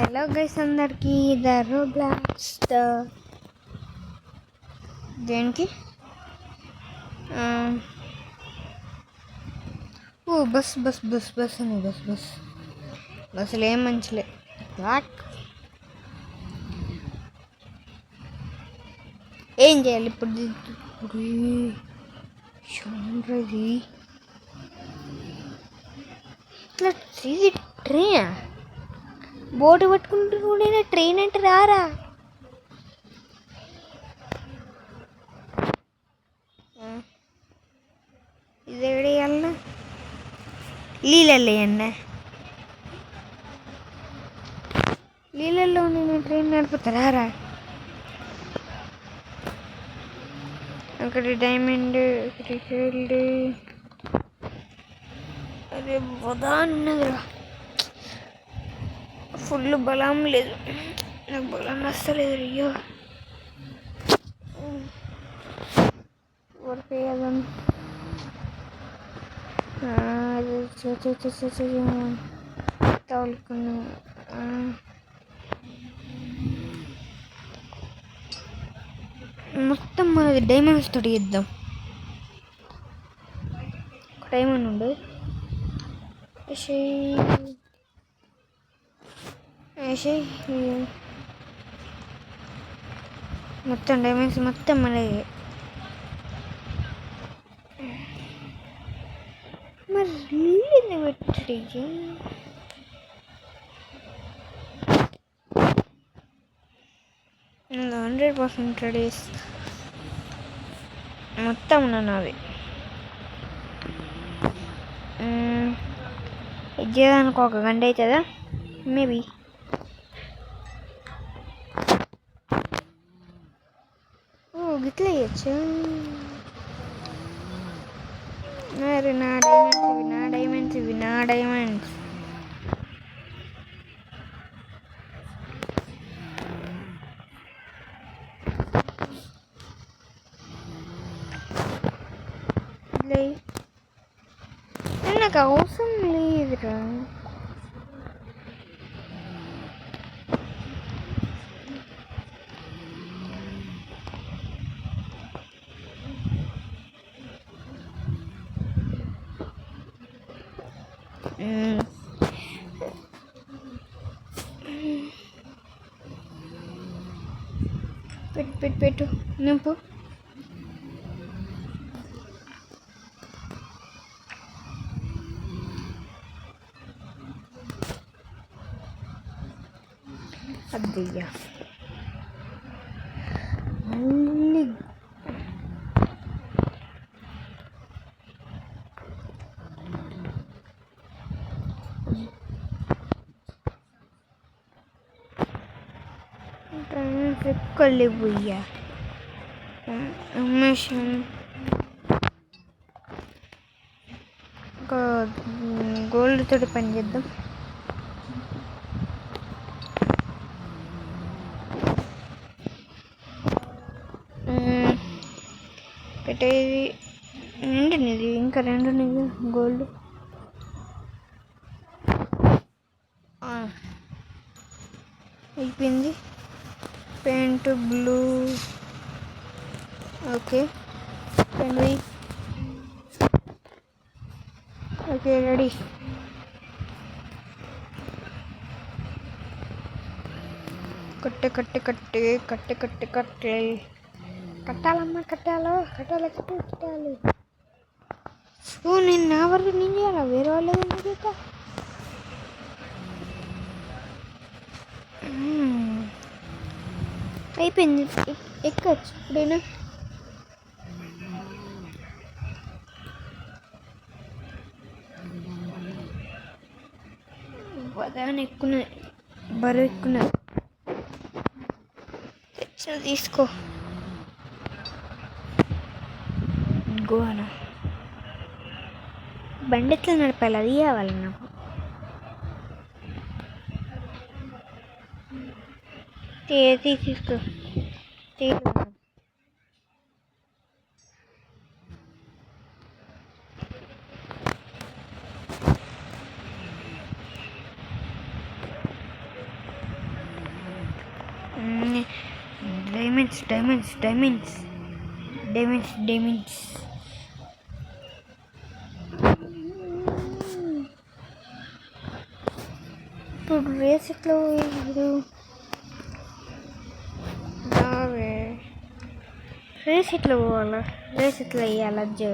Hello guys అందరికి the Roblox దేనికి ఓ bus bus bus bus అని బస్సులు ఏం మంచిలే ఏం చేయాలి ఇప్పుడు ఇది ఇట్లా ఇది ట్రైన్ బోటు పట్టుకుంటూ కూడా ట్రైన్ అంటే రారా ఇది ఎక్కడేయాలన్నా నీళ్ళల్లో అన్న నీళ్ళల్లో నేను ట్రైన్ నడుపుతారా అక్కడ డైమండ్ ఒకటి ఫీల్డ్ అదే బదా అన్నదిరా ఫుల్ బలం లేదు నాకు బలం వస్తలేదు అయ్యో వర్క్ తోలుకున్నా మొత్తం మనది డైమండ్స్ తోటి ఇద్దాం డైమండ్ ఉండు మొత్తం డైమండ్స్ మొత్తం మనది మరి నీళ్ళు పెట్టి 100% రెడీస్ మొత్తం ఉన్నది ఇది చేయడానికి 1 గంట అవుతుందా మేబీ గిట్ల వేయచ్చు మరి నా డైమండ్స్ నాకు అవసరం లేదురా పెట్టు నింపు అద్దయ్యా మళ్ళీ ఎక్కలేపోయ్యా ఒక గోల్డ్ తోటి పని చేద్దాం పెట్టేది నిండినది ఇంకా 2 నిధి గోల్డ్ అయిపోయింది paint blue okay okay ready కట్టే కట్టాలి ఓ నేను నా వరకు నేను చేయాలా వేరే వాళ్ళది ఎందుకు అయిపోయింది ఎక్కచ్చు ఇప్పుడైనా బదాన్ని ఎక్కున్నది బరువు ఎక్కున్నది తెచ్చిన తీసుకో గోవానా బండి ఎట్లా నడపాలి అది కావాలి నాకు తీసుకో diamonds diamonds diamonds diamonds diamonds. ఇప్పుడు రేస్ ఎట్లా పోయాడు? రేస్ ఎట్లా పోవాలా? రేస్ ఎట్లా వేయాలి? అజ్జు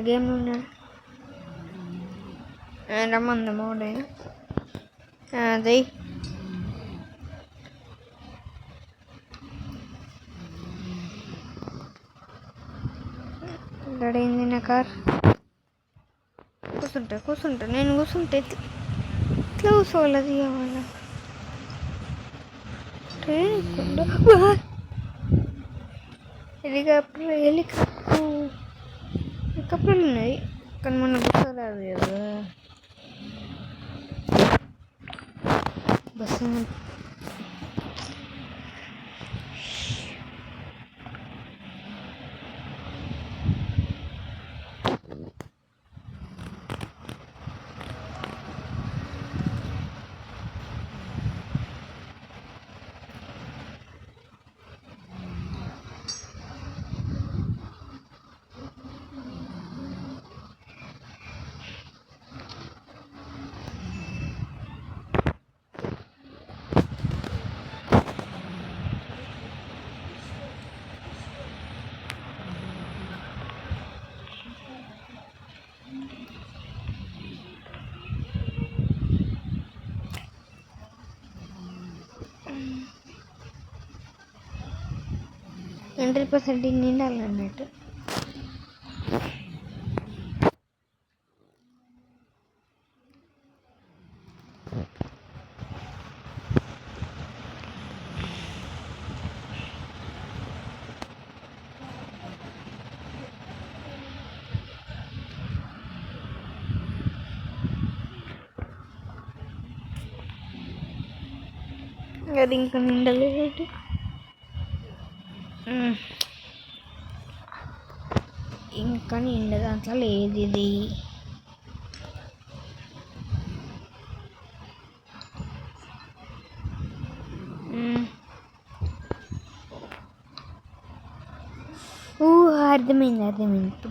గేమ్లో ఉన్నాడు. రమ్మంది మోడే అదే రెడీ నా కార్. కూర్చుంటా నేను కూర్చుంటే ఎట్లా కూర్చోవాలి? అది కావాలా? హెలికాప్టర్లు ఉన్నాయి కానీ మన కూర్చోరాదు కదా. బస్సు %, నిండాలి అన్నట్టు. అది ఇంకా నిండలేదు. ఇంకా నిండ దాంట్లో లేదు ఇది. అర్థమైంది.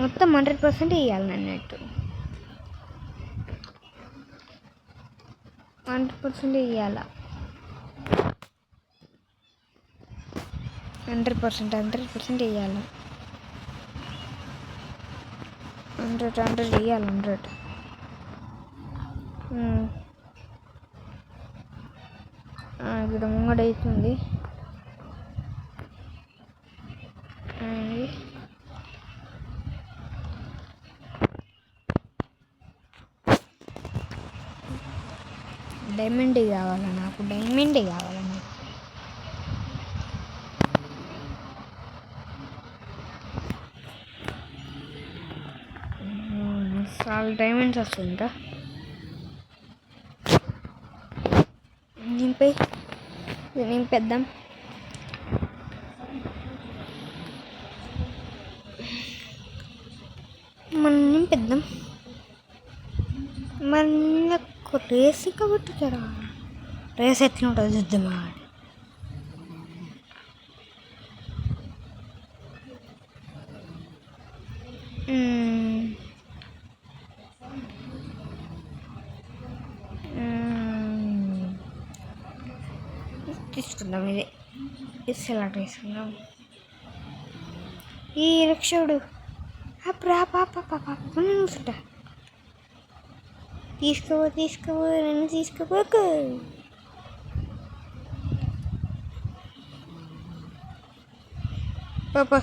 మొత్తం 100% వేయాలి అన్నట్టు. 100% వేయాల. 100% వేయాలి. 100 వేయాలి. 100 ఇక్కడ ముంగడ అవుతుంది. డైమండ్ కావాలా? నాకు డైమండ్ కావాలా? చాలా డైమండ్స్ వస్తుందా? నింపేద్దాం. మనం నింపేద్దాం. మనకు రేస్ కాబట్టి కదా, రేస్ ఎట్లా ఉంటుంది చూద్దామా? తీసుకుందాం. ఇదే సెలెక్ట్ చేసుకుందాం. ఈ రిక్షోడు కూర్చుంటా. తీసుకో నన్ను తీసుకోపోకు. పాపా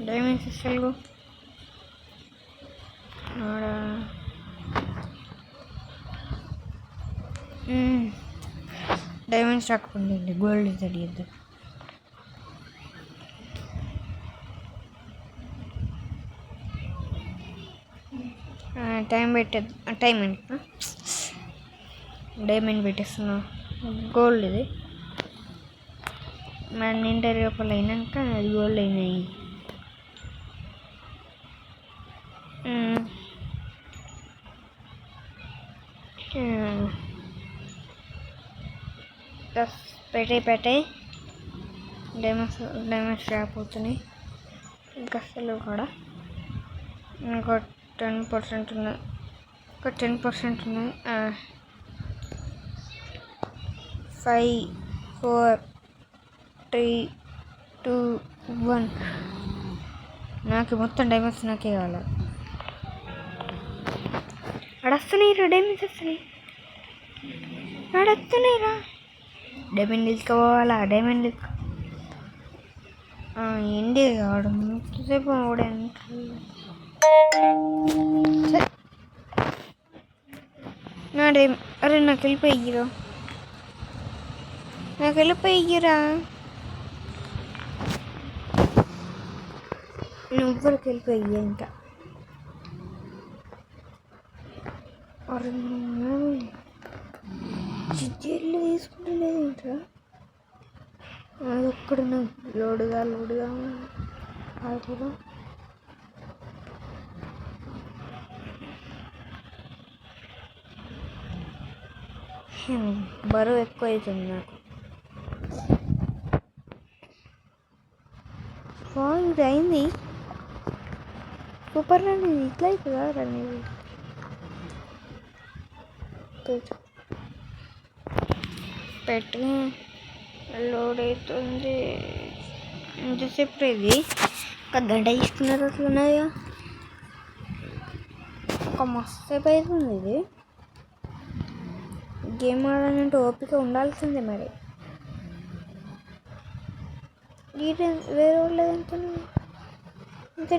డైమండ్స్ అసలు డైమండ్స్ రాకపోయింది. గోల్డ్ తెలియదు. టైం డైమండ్ పెట్టేస్తున్నా. గోల్డ్ ఇది మన ఇంటర్ లోపల అయినాక అది గోల్డ్ అయినాయి. పెట్టే డైమండ్స్ రాకపోతున్నాయి ఇంకా అసలు కూడా. ఇంకో 10% ఉన్నాయి, ఒక 10% ఉన్నాయి. 5 4 3 2 1. నాకు మొత్తం డైమండ్స్ నాకే కావాలి. అడస్తున్నాయిరా డైమండ్స్ వస్తున్నాయిరా. డైమండ్ తీసుకోవాలా? డైమండ్ ఎండి కావడం ఎంతసేపు అరే నాకు వెళ్ళిపోయిరా, నువ్వరికి వెళ్ళిపోయ్యా ఇంకా. అరే జిడ్డీలు తీసుకుంటలేదు ఏంట్రా, అది ఒక్కడు లోడుగా ఆగిపోదా. బరువు ఎక్కువ అవుతుంది నాకు. ఇది అయింది సూపర్ రండి, ఇట్లా అవుతుందా రండి. పెట్టి లోడ్ అవుతుంది ఎంతసేపు ఇది. ఒక గంట తీసుకున్నారు అట్లున్నాయా, ఒక మస్తు సేపు అవుతుంది ఇది. గేమ్ ఆడాలంటే ఓపిక ఉండాల్సిందే మరి. వేరే వాళ్ళది ఎంత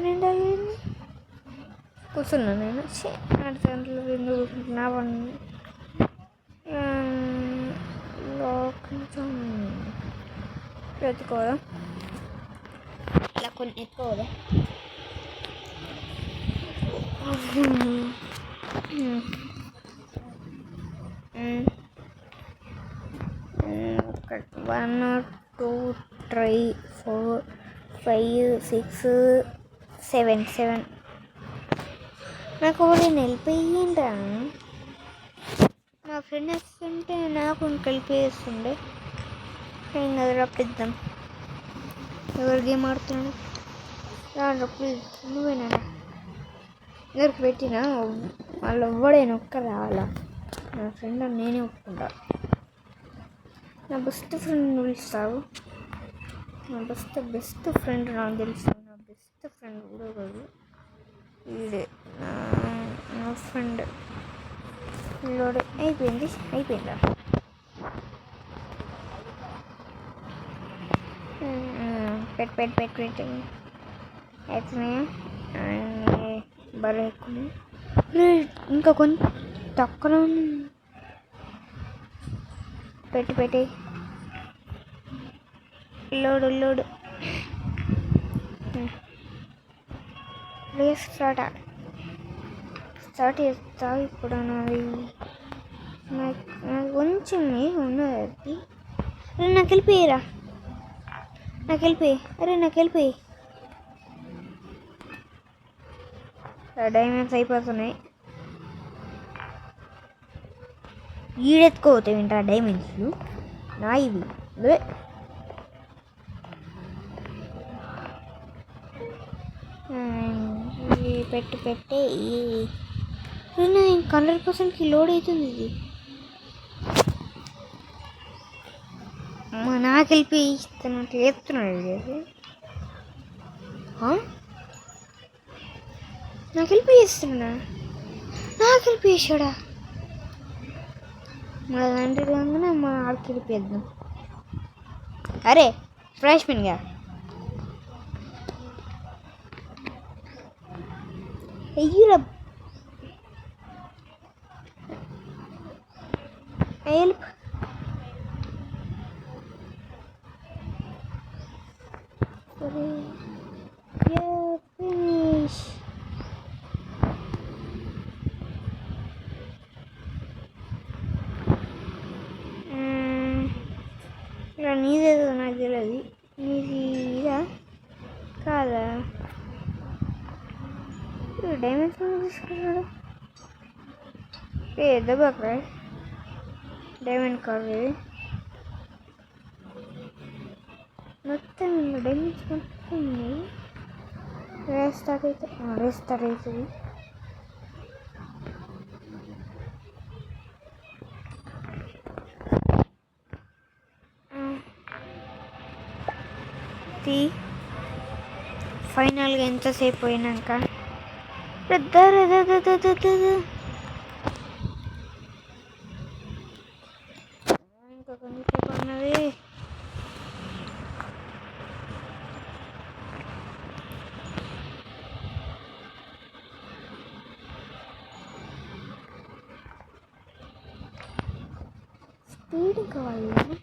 నిండా కూర్చున్నా నేను. 6 గంటలు ఎందుకు కూర్చుంటున్నా కొంచెం ఎత్తుకోదా, ఇలా కొన్ని ఎత్తుకోదా. ఒక 1 2 3 4 5 6 7. నాకు నేను వెళ్ళిపోయిందా, మా ఫ్రెండ్ వస్తుంటే నాకు కలిపేస్తుండే. ఇంకా రప్పిద్దాం. ఎవరు గేమ్ ఆడుతున్నాడు రప్పు, నువ్వేనా ఎవరికి పెట్టినా వాళ్ళు ఎవ్వడైనా ఒక్క రావాలా. నా ఫ్రెండ్ నేనే ఒప్పుకుంటా. నా బెస్ట్ ఫ్రెండ్ పిలుస్తావు, నా బెస్ట్ ఫ్రెండ్ నాకు తెలుసు. నా బెస్ట్ ఫ్రెండ్ కూడా కాదు వీడే, నా ఫ్రెండ్. లోడ్ అయిపోయిందా. పెట్టి అవుతున్నాయా బరువు ఎక్కువ. ఇంకా కొంచెం తక్కువ పెట్టి లోడు స్టార్ట్ చేస్తా ఇప్పుడు. నాది నాకు కొంచెం ఉన్నది అది. నాకు వెళ్ళిపోయారా, నాకు వెళ్ళిపోయి డైమండ్స్ అయిపోతున్నాయి. ఈడెత్తుకోతే వింటా డైమండ్స్ నా ఇవి. పెట్టి 100%కి లోడ్ అవుతుంది ఇది. నాకు వెళ్ళి ఇస్తున్నట్టు చెప్తున్నాడు ఇది. నాకు వెళ్ళిపోయిస్తున్నా, నాకు వెళ్ళిపోయాడా. మన తండ్రి కాగానే మా ఆడికి వెళ్ళిపోద్దాం. అరే ఫ్రెష్మెన్గా అయ్యూరా హెల్ప్. ఫినిష్. నీదేదో నాకు తెలియదు, నీది ఇదా కాదా. డైమండ్స్ తీసుకున్నాడు పెద్ద బాగా డైమండ్ కాదు ఇది. మొత్తం డ్యామేజ్ మొత్తం రేస్ స్టార్ట్ అవుతుంది. ఫైనల్గా ఎంతసేపు పోయినాక ఇంకా కొంచెంసేపు ఉన్నది. స్పీడ్ కావాలి.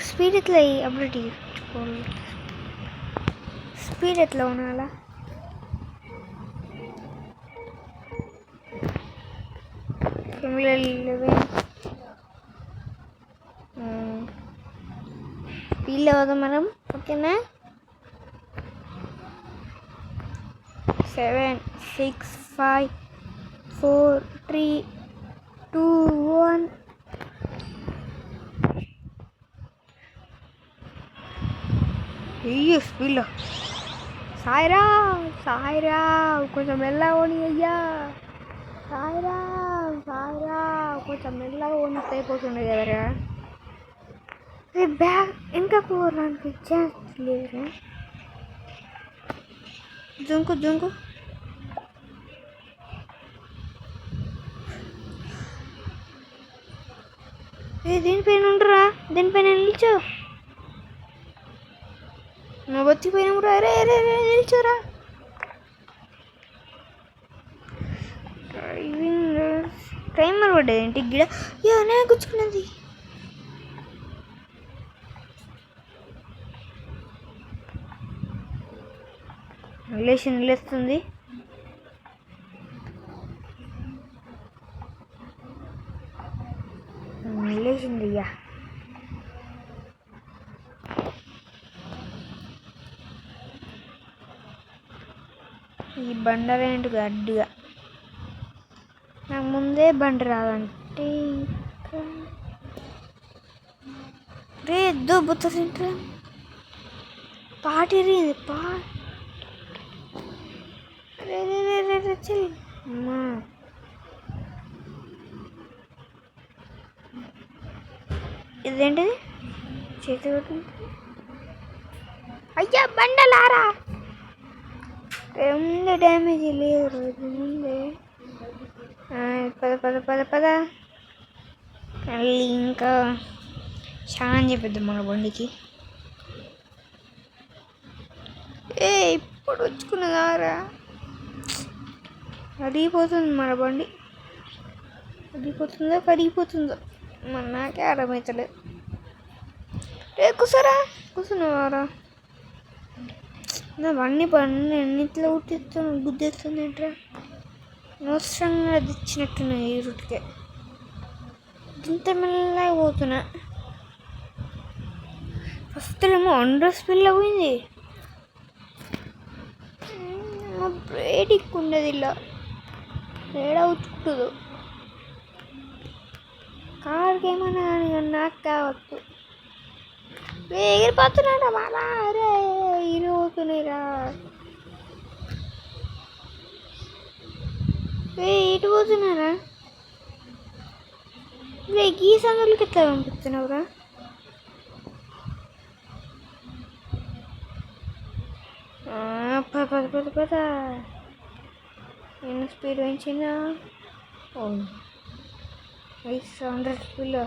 స్పీడ్ ఎట్లా అప్డేట్ చేసుకోవాలి? స్పీడ్ ఎట్లా ఉనాలా? స్పీడ్లో అవుదాం మనం. ఓకేనా? 7 6 5 4 3 2 1. అయ్యో స్పీడ్లో సాయిరా కొంచెం మెల్లగా ఓని అయ్యా. సాయిరా కొంచెం మెల్లగా ఓని అయిపోతుండే కదరా. బ్యాగ్ ఇంకా పోవడానికి ఛాన్స్ లేదురా. జంకు దీనిపైన ఉండరా, దీనిపైన నిల్చో. నువ్వు వచ్చిపోయినా రే నిల్చోరా. టైమర్ పడ్డది ఇంటికి గిడ. నేను గుచ్చుకున్నది. నిలేస్తుంది. అయ్యా. ఈ బండరేంటి గడ్డిగా. నాకు ముందే బండి రాదంటే ఇంకా రే దొబ్బుతుంటా. పాటిరి అమ్మా. ఇదేంటిది చేతి అయ్యా బండలారా. ముందే డ్యామేజ్ లేదు రోజు ముందే. పద మళ్ళీ ఇంకా చాలా చెప్పిద్దాం మన బండికి. ఇప్పుడు వచ్చుకున్నదారా. అడిగిపోతుంది మన బండి. కడిగిపోతుందో మన నాకే అర్థమవుతలేదు. కూర్చున్నావారా. నా బండి ఎన్నిట్లో గుద్దేస్తుంది ఏంట్రా. అనవసరంగా అది ఇచ్చినట్టున్నా ఈ రూట్కే. ఇంత మెల్లగా పోతున్నా. ఫస్ట్ ఏమో 100 స్పీడ్లో పోయింది. బ్రేక్ ఉండదు ఇలా ఏడా ఉచ్చుకుంటుందో. కార్కి ఏమన్నా నాకు కావచ్చు. ఎగిరిపోతున్నారా బాబా. అరే ఇరిగిపోతున్నాయిరా. ఇటు పోతున్నారా. ఈ సందులకి ఎట్లా పంపిస్తున్నావురా. పద నేను స్పీడ్ పెంచినా. 100 స్పీడ్లో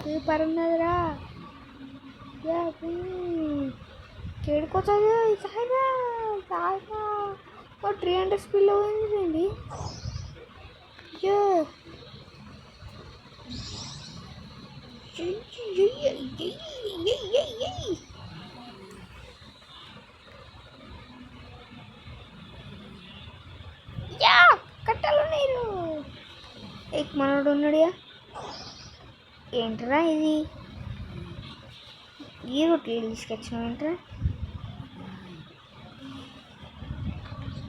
సూపర్ ఉన్నదిరా. కేడుకోతుంది. 300 స్పీడ్లో పోయింది. కట్టాలు నీరు. మనోడు ఉన్నాడుగా. ఏంట్రా ఇది ఈ రొట్టెలు తీసుకొచ్చినావు ఏంట్రా.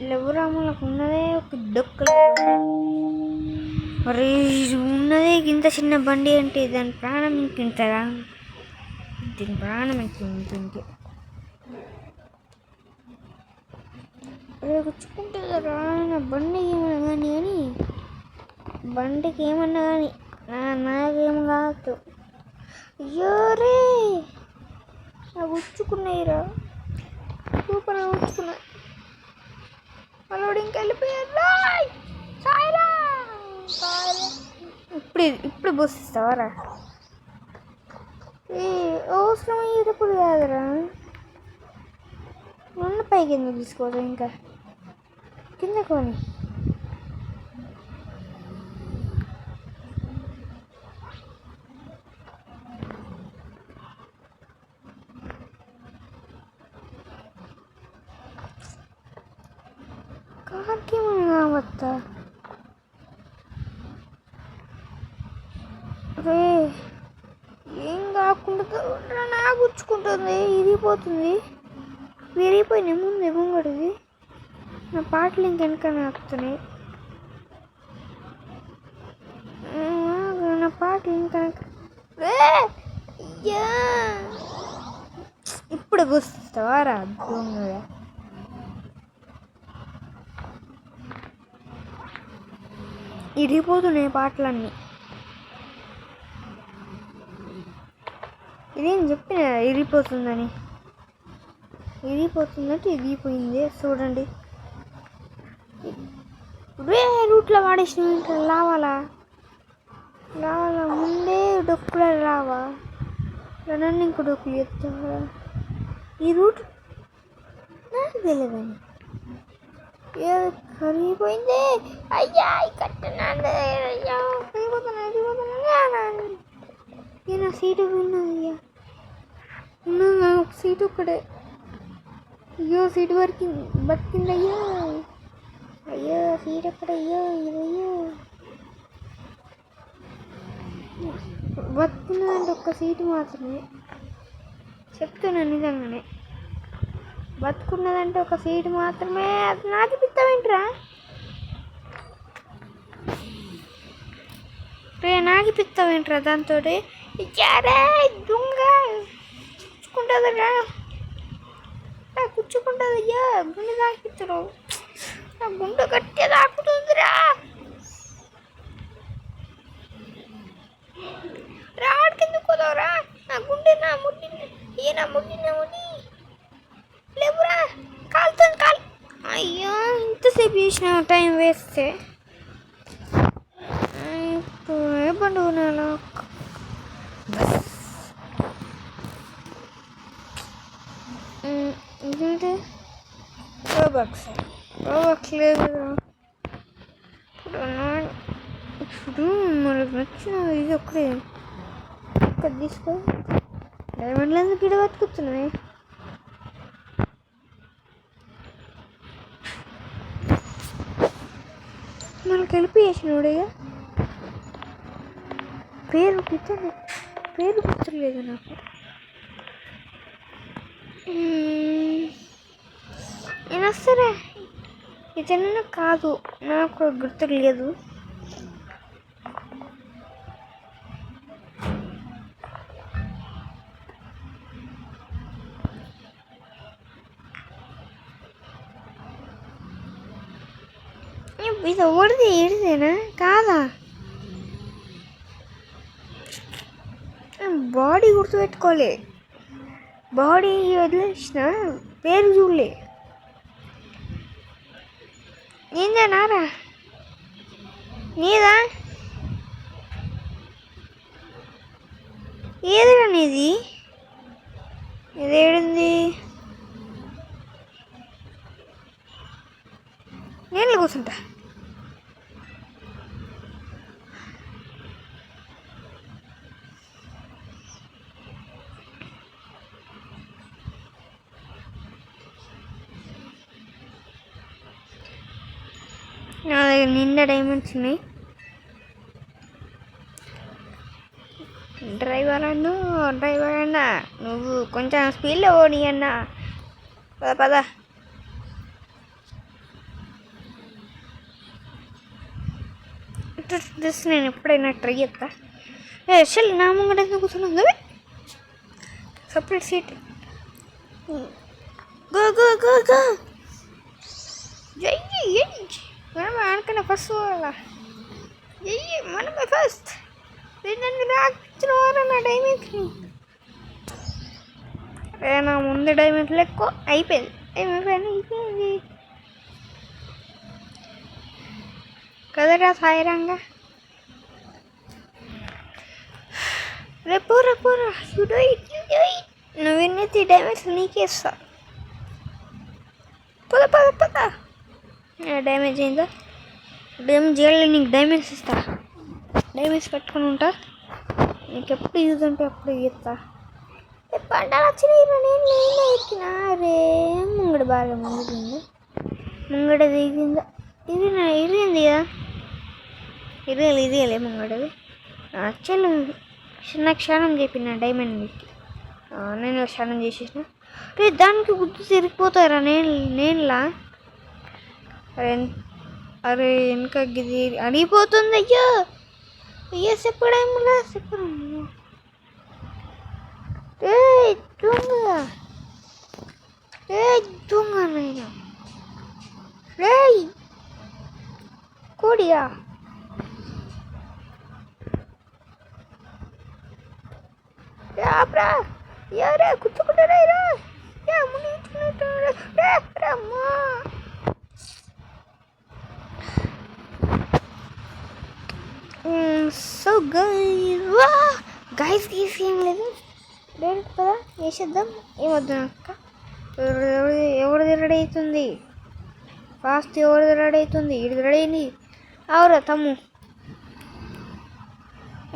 లెవరాములకు ఉన్నదే ఒక డొక్కలు. మరి ఉన్నదే ఇంత చిన్న బండి అంటే దాని ప్రాణం ఇంకింతరా? దీని ప్రాణం ఇంకే గుచ్చుకుంటుందరా నా బండికి ఏమన్నా కానీ బండికి ఏమన్నా కానీ నాకేం కాదు. అయ్యో రే నా గుచ్చుకున్నాయిరా, సూపర్ గుచ్చుకున్నా. వాళ్ళోడు ఇంకెళ్ళిపోయారు. ఇప్పుడు బోసిస్తావారా? అవసరం అయ్యేటప్పుడు కాదురా, ఉన్న పైకి ఎందుకు తీసుకోవద్దు, ఇంకా కింద కొని. కార్కి ఏమైనా కావద్దా? అరే ఏం కాకుండా నా గుచ్చుకుంటుంది, ఇరిగిపోతుంది. విరిగిపోయినాయి ముందు ముంగడిది. నా పాటలు ఇంకెనకనే వస్తున్నాయి. నా పాటలు ఇంకెనక ఇప్పుడు గుస్తావారా దొంగగా? ఇరిగిపోతున్నాయి పాటలన్నీ. ఇదేం చెప్పిన ఇరిగిపోతుందని. ఇరిగిపోతుందంటే ఇరిగిపోయింది చూడండి. ఇదే రూట్లో వాడేసిన లావాలా ముందే డొక్కులో రావా? నన్ను ఇంకో డొక్కులు చెప్తావా? ఈ రూట్ నాకు తెలియదని కరిగిపోయింది. అయ్యా కట్టనండి, అయ్యా కరిగిపోతున్నా. నా సీటు ఉన్నది అయ్యా, ఉన్నది ఒక సీటు ఒక్కడే. అయ్యో సీటు బతికింది అయ్యో. అయ్యో సీట్ ఎక్కడయ్యో, ఇదయ్యో బతుకున్నదంటే ఒక్క సీటు మాత్రమే చెప్తున్నాను. నిజంగానే బతుకున్నదంటే ఒక సీటు మాత్రమే. అది నాకు పిత్తమేంట్రా? నాకు పిత్తమేంట్రా దాంతో? ఇచ్చారే దొంగ కూర్చుకుంటుంది. అయ్యా గుండె తాకిస్తారు, నా గుండె గట్టిగా తాకుతుందిరా. రాడికెందుకు పోదావురా? నా గుండె నా ముడి లేవురా, కాలుతుంది కాలు. అయ్యో ఇంతసేపు చేసిన టైం వేస్తే పండుగ నెల ఇదేంటి రోబాక్స్ లేదు. ఇప్పుడు మనకు నచ్చిన ఇది ఒక్కడే ఇక్కడ తీసుకో. డైమండ్లు ఎందుకు గిడ బతుకుతున్నాయి? మనకి హెల్ప్ చేసినోడేగా. పేరు గుర్తులేదు నాకు. నేను వస్తారా? ఇతను కాదు, నాకు గుర్తు లేదు. ఇది ఓడిది ఏడిదేనా కాదా? బాడీ గుర్తుపెట్టుకోలే, బాడీ వదిలేసిన పేరు చూడలే. నీదేనారా? నీదా? ఏదిరా నీది? ఇదేడుంది? నేను కూర్చుంటా. నా దగ్గర నిండా డైమండ్స్ ఉన్నాయి. డ్రైవర్ అన్నా నువ్వు కొంచెం స్పీడ్లో పోనీ అన్నా. పద డ్రెస్ నేను ఎప్పుడైనా ట్రై చేస్తా. అసలు నా ముంగట కూర్చున్నాం కదా, separate seat. Go go go go, మనం ఆడుకున్న ఫస్ట్ పోవాలా, మనమే ఫస్ట్. దానికి రాకిచ్చిన వారు నా డైమండ్స్ని. నా ముందు డైమండ్స్లో ఎక్కువ అయిపోయింది కదరా సాయిరంగా. రేపోరా నువ్వు విన్నది డైమండ్స్ నీకేస్తా. పద డ్యామేజ్ అయిందా? డ్యామేజ్ చేయాలి, నీకు డైమండ్స్ ఇస్తా. డైమండ్స్ పెట్టుకుని ఉంటా, నీకు ఎప్పుడు యూజ్ ఉంటే అప్పుడు ఇస్తా. పంటలు వచ్చినాయి, నేను ఎక్కినా. రే ముంగడు బాగా ముంగడ దిగిందా? ఇరిగింది కదా, ఇరియలే ముంగడది. యాక్చువల్ చిన్న క్షణం చెప్పిన డైమండ్ ఎక్కి నేను క్షణం చేసేసిన. రే దానికి గుర్తు తిరిగిపోతారా నేనులా? అరే వెనక గిది అడిగిపోతుంది. అయ్యో చెప్పడేమో దొంగ నేను. రే కోడియా, యారా కుచ్చుకుంటారా మునిగినట్టమ్మా. సో గైస్ ఏం లేదు, డైరెక్ట్ కదా వేసేద్దాం. ఏమొద్దు అక్క, ఎవరిది రెడీ అవుతుంది ఫాస్ట్, ఎవరిది రెడీ అవుతుంది? ఇది రెడీ అయింది. అవురా తమ్ము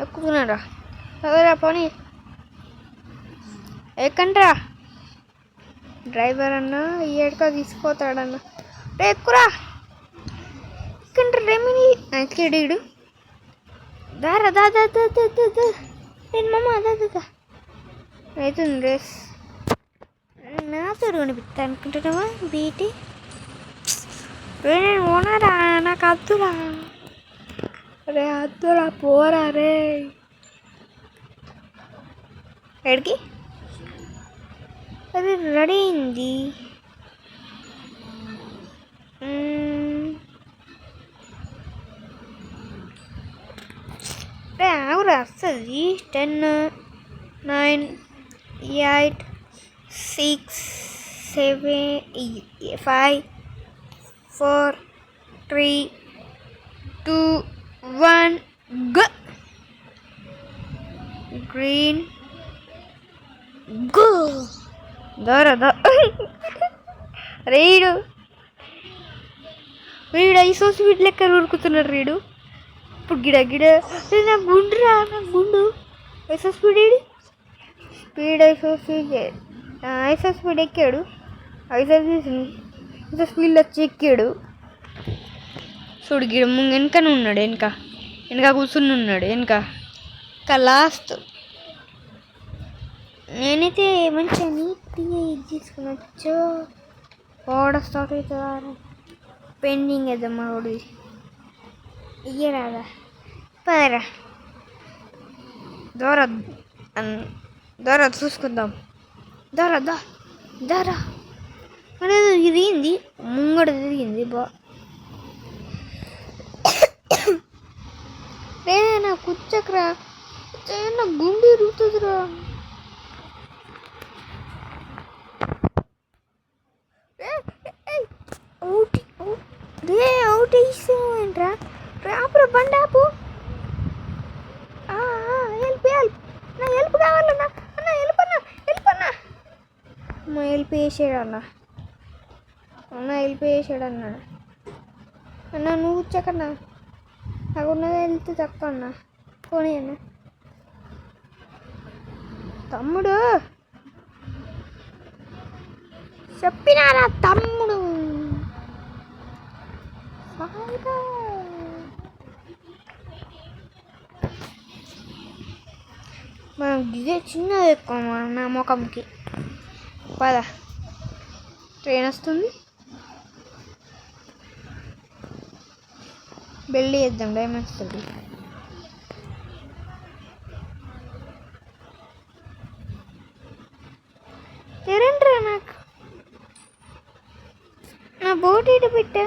ఎక్కుతున్నారా? ఎవరా పని ఎక్కండ్రా. డ్రైవర్ అన్న ఏడుక తీసుకుపోతాడన్న. రే ఎక్కురా, ఎక్కండ్రా. రేమిని ఎక్కడీడు దారా నేను మమ్మ దా అవుతుంది రేస్. నాతో కనిపిస్తా అనుకుంటున్నావా బీటీ? నేను ఓనరా, నాకు అద్దురా. రే అద్దురా, పోరా రే. ఎడికి అది రెడీ అయింది. రే ఆవురా వస్తుంది. 10 9 8 6 7 5 4 3 2 1 go. Green go. దా రీడు ఐసో స్పీడ్ లెక్క ఉరుకుతున్నాడు రీడు. ఇప్పుడు గిడ నా గుండు ఐసో స్పీడ్ ఐసో స్పీడ్ ఎక్కాడు. ఐసో స్పీడ్ వచ్చి ఎక్కాడు. చూడు గిడ వెనకనే ఉన్నాడు, వెనక కూర్చుని ఉన్నాడు. వెనక లాస్ట్ నేనైతే మంచిగా నీట్గా ఇది తీసుకునొచ్చు. ఓడ స్టార్ట్ అవుతుందా? పెండింగ్ వేద్దామా ఓడి ఇయ్యరాదా? పదరా దూర చూసుకుందాం. దారా అనేది తిరిగింది, ముంగడ తిరిగింది. నా కుచ్చకరా, నా గుండె ఇరుగుతుందిరా. అవుట్ వేసేంట్రా? రాపురా బండి ఆపు. హెల్ప్ కావాలన్నా అన్న, హెల్ప్ అన్న హెల్ప్ చేసాడు అన్నాడు. అన్న నువ్వు వచ్చాకన్నా నాకు ఉన్నది హెల్త్ తక్కువ అన్న. పోనీ అన్న తమ్ముడు, చెప్పినారా తమ్ముడు? మనం గిదే చిన్నది ఎక్కువ నా ముఖంకి. పద ట్రైన్ వస్తుంది. బెల్లి వేద్దాం డైమండ్స్ తోటి. తెరండ్రా నాకు నా బోట్ ఇటు పెట్టా.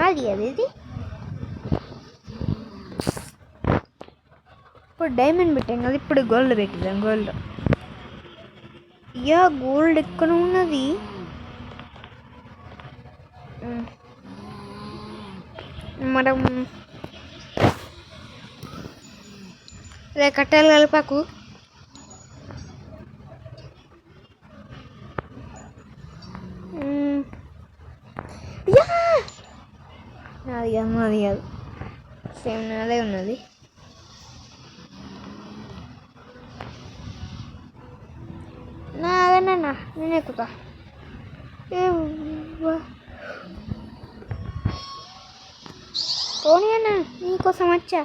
అది ఇది ఇప్పుడు డైమండ్ పెట్టాం కదా, ఇప్పుడు గోల్డ్ పెట్టిద్దాం. గోల్డ్ యా గోల్డ్ ఎక్కడ ఉన్నది? మనం అదే కట్టాలి కలిపాకు. అది కాదు, అది కాదు, సేమ్ నాదే ఉన్నది. నాదేనా, నేను ఎక్కుతా. పోనీ అన్న నీకోసం వచ్చా.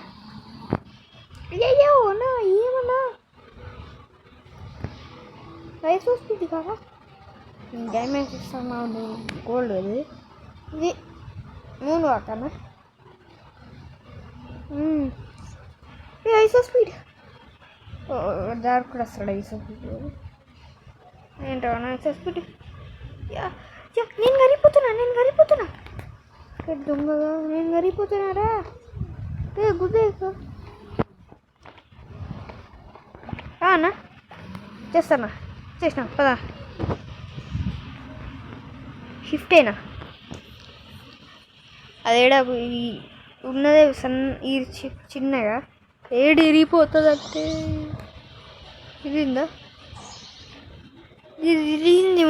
అయ్యో అన్నా ఏమన్నా రైస్ వస్తుంది కదా. డైమండ్స్ ఇస్తాను, గోల్డ్ ఇది ఇది మూడు వాకన్నా. ఐసో స్పీడ్ దారి కూడా వస్తాడు. ఐసో స్పీడ్ ఏంటో ఐసో స్పీడ్. నేను గరిపోతున్నా దొంగగా. నేను గరిపోతున్నారా? గుద్దే అన్నా చేసిన పదా. షిఫ్ట్ అయినా అదేడా ఉన్నదే ఈ చిన్నగా ఏడు ఇరిగిపోతుంది అంటే ఇరిందా? ఇది ఇరిగింది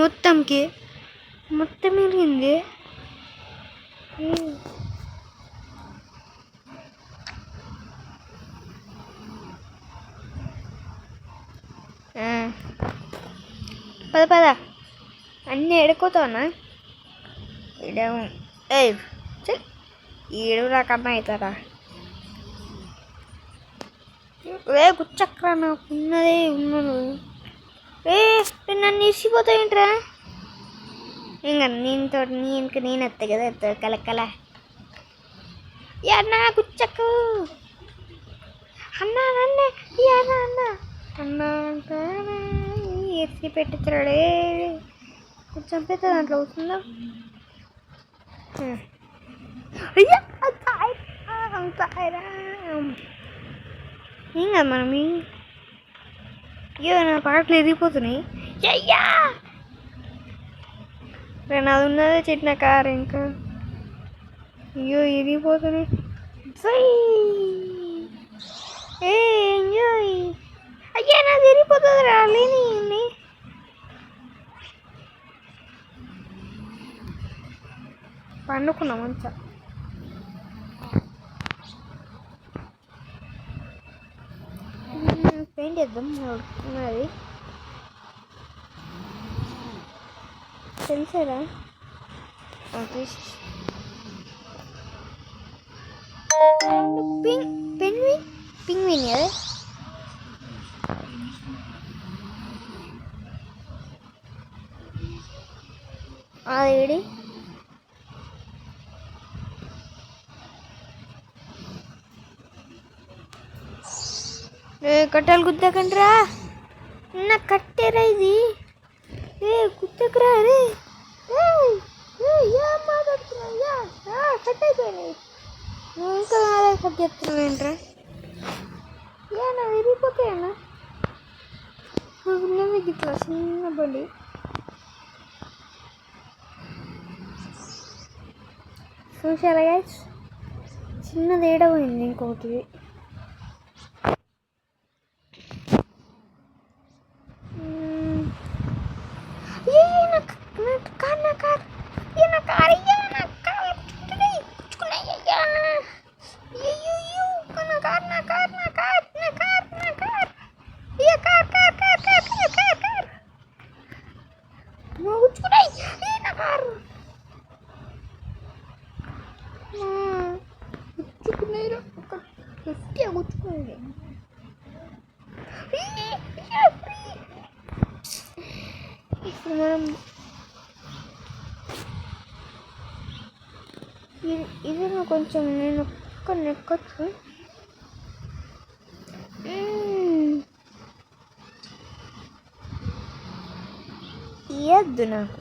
మొత్తం ఇరిగింది. పద అన్నీ ఎడుకోతావునా? ఏడు రకన్నా అవుతారా? గుచ్చక్రా నాకు ఉన్నదే ఉన్నాను. నన్ను ఇరిసిపోతావేంట్రా? ఇంకా నేను వస్తాయి కదా కలకల. అన్నా గుచ్చకు అన్నా ఎత్తి పెట్టించాడే. కొంచెం పెద్ద దాంట్లో అవుతుందా? అయ్యా అంతాయరా ఏం కాదు మనం. అయ్యో నా పాటలు ఎదిగిపోతున్నాయి. అయ్యా నాది ఉన్నదే చిన్న కారు ఇంకా. అయ్యో ఎదిగిపోతున్నాయి. ఎంజాయ్. అయ్యా నాది ఎదిగిపోతుంది రాలేని. పండుకున్నా మంచిగా. పెయింట్ చేద్దాం ఉన్నది తెలుసారా? పింగ్విన్ అదే అదేడి కట్టాలి గుద్దకండ్రా. నా కట్టేరా ఇది. గుద్దకురా రే. ఏం మాట్లాడుతున్నా? కట్ అయిపోయినాయి. నువ్వు ఇంకా నాదే కట్ చెప్తున్నావు ఏంట్రా? నా విరిగిపోతాయన్నా. ఉన్నది గిట్లా చిన్న బండి. చూసారా గైస్, చిన్నది ఏడవైంది ఇంకొకటి. మనం ఇది కొంచెం నేను ఒక్క నెక్కొచ్చు. ఇవ్వద్దు నాకు,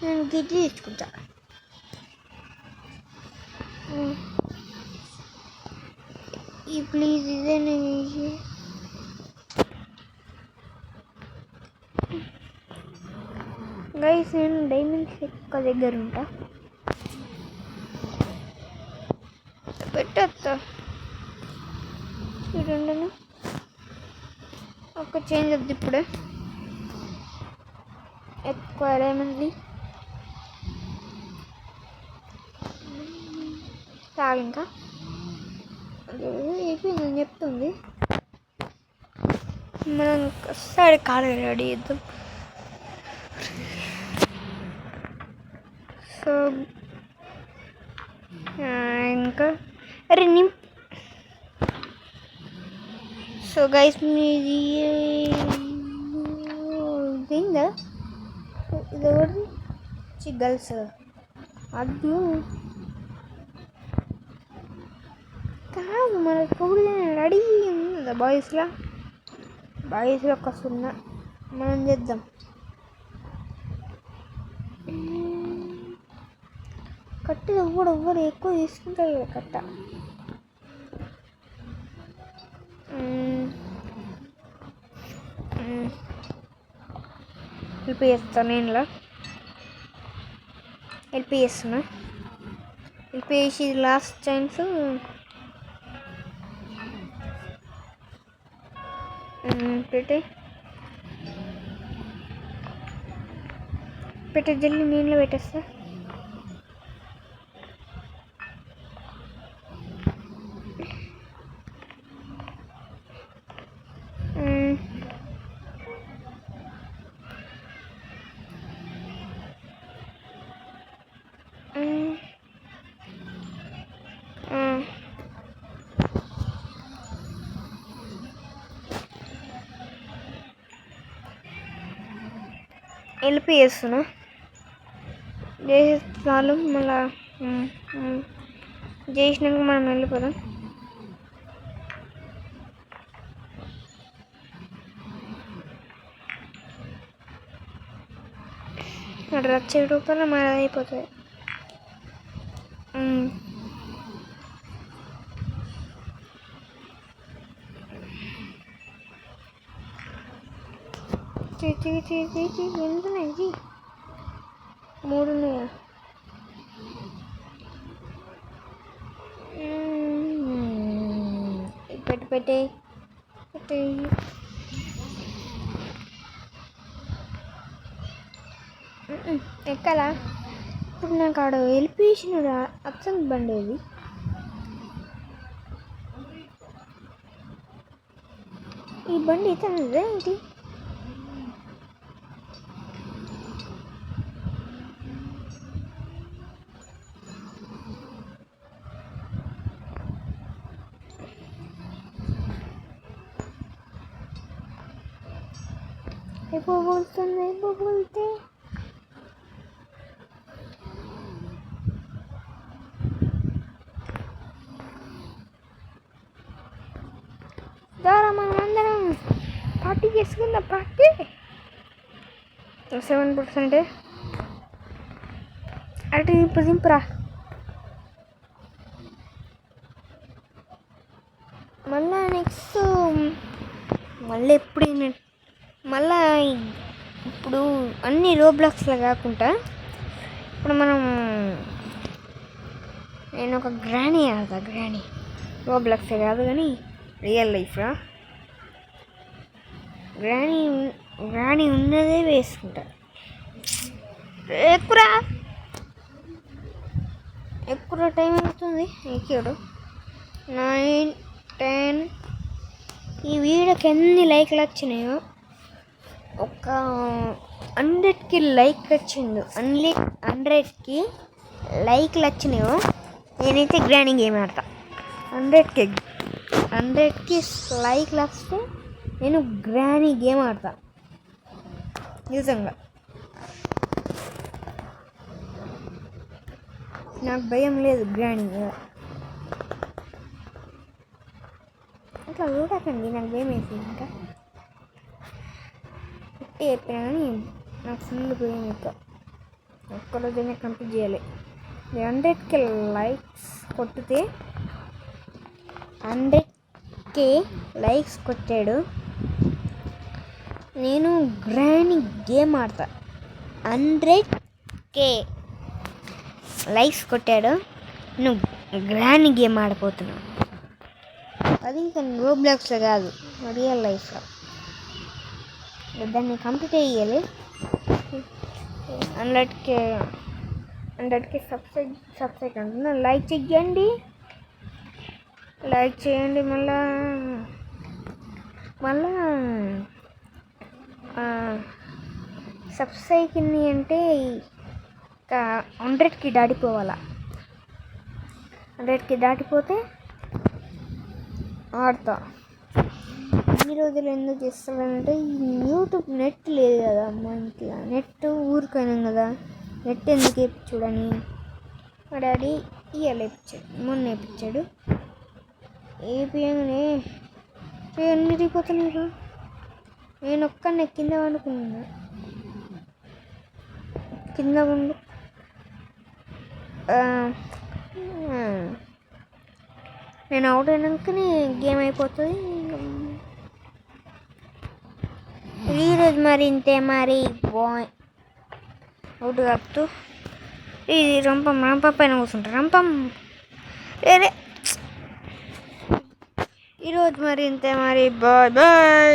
నేను గిడ్డి తీసుకుంటా. ఈ ప్లీజ్ ఇదే నేను గైస్, నేను డైమండ్స్ ఎక్కువ దగ్గర ఉంటా. పెట్టేస్తా చూడండి. ఒక చేంజ్ వద్దు ఇప్పుడే, ఎక్కువ డైమండ్ది చాలు. ఇంకా అయిపోయిందని చెప్తుంది. మనం ఒకసారి కాడ రెడీ చేద్దాం. సో ఇంకా అరే సో గైస్, మీది దిందా ఇది ఎవరిది? గర్ల్స్ అది కాదు, మన పొగుడు రెడీ ఉంది కదా బాయ్స్లో ఒక 0 మనం చేద్దాం. కట్ట ఎవ్వరు ఎక్కువ తీసుకుంటారు కదా కట్ట. హెల్ప్ చేస్తాను, నేను హెల్ప్ చేస్తున్నా. హెల్ప్ చేసి లాస్ట్ ఛాన్స్. పెట్టే జల్లి నీళ్ళు పెట్టేస్తా. హెల్ప్ చేస్తున్నా, చేసేస్తాను. మళ్ళా చేసినాక మనం వెళ్ళిపోదాం. అక్కడ 1,00,000 రూపాయలు మన అయిపోతుంది. ఎందుకున్నాయి 3 ఉన్నాయా? పెట్టే ఎక్కలా. ఇప్పుడు నాకు ఆడ వెళ్ళిపోయేసిన అచ్చంది బండి. అది ఈ బండి ఇతనిదే ఏంటి? ఎప్పుడు బోల్తే ద్వారా మనం అందరం పార్టీ చేసుకుందాం. పార్టీ 7% అటు ఇప్పుడు దింపురా. మళ్ళా నెక్స్ట్ మళ్ళీ ఎప్పుడైనా మళ్ళా ఇప్పుడు అన్ని రోబ్లాక్స్లో కాకుండా ఇప్పుడు నేను ఒక గ్రానీ ఆడతా. గ్రానీ రోబ్లాక్సే కాదు కానీ రియల్ లైఫ్రా. గ్రానీ ఉన్నదే వేసుకుంటా. ఎక్కువ టైం అవుతుంది. ఎక్కాడు 9, 10. ఈ వీడియోకి ఎన్ని లైక్లు వచ్చినాయో, ఒక 100కి లైక్ వచ్చిందో, 100కి లైక్లు వచ్చినాయో నేనైతే గ్రానీ గేమ్ ఆడతా. 100కి లైక్లు వస్తే నేను గ్రానీ గేమ్ ఆడతా నిజంగా. నాకు భయం లేదు గ్రాణి అట్లా చూడకండి, నాకు భయం వేసింది. ఇంకా పుట్టి చెప్పినా కానీ నాకు ఫుల్ భయం. ఇంకా ఒక్కరోజైనా కంప్లీట్ చేయాలి. 100K లైక్స్ కొట్టితే 100K లైక్స్ కొట్టాడు, నేను గ్రాండ్ గేమ్ ఆడతా. 100K లైక్స్ కొట్టాడు, నేను గ్రాండ్ గేమ్ ఆడిపోతున్నాను. అది ఇంకా రోబ్లాక్స్లో కాదు, రియల్ లైఫ్లో. దాన్ని కంప్లీట్ అయ్యాలి. 100K సబ్స్క్రైబ్ అంటున్నా. లైక్ చేయండి, మళ్ళా సబ్స్క్రైబ్ అంటే ఇంకా 100K దాటిపోవాలా. 100K దాటిపోతే ఆడతా. ఇన్ని రోజులు ఎందుకు చేస్తానంటే యూట్యూబ్ నెట్ లేదు కదా అమ్మ ఇంట్లో. నెట్ ఊరికైనాం కదా, నెట్ ఎందుకు వేయించుడని మా డాడీ ఇవాళ వేయించాడు, మొన్న వేయించాడు. వేపియంగానే అన్నీ దిగిపోతున్నాయి. నేను ఒక్కనే కింద వండుకున్నా, కింద వండు నేను అవుట్ అయినాకనే గేమ్ అయిపోతుంది. ఈరోజు మరి ఇంతే మరి బాయ్. అవుట్ కప్తూ ఇది రంపం పైన కూర్చుంటా. రంపం వేరే. ఈరోజు మరి ఇంతే మరి బాయ్ బాయ్.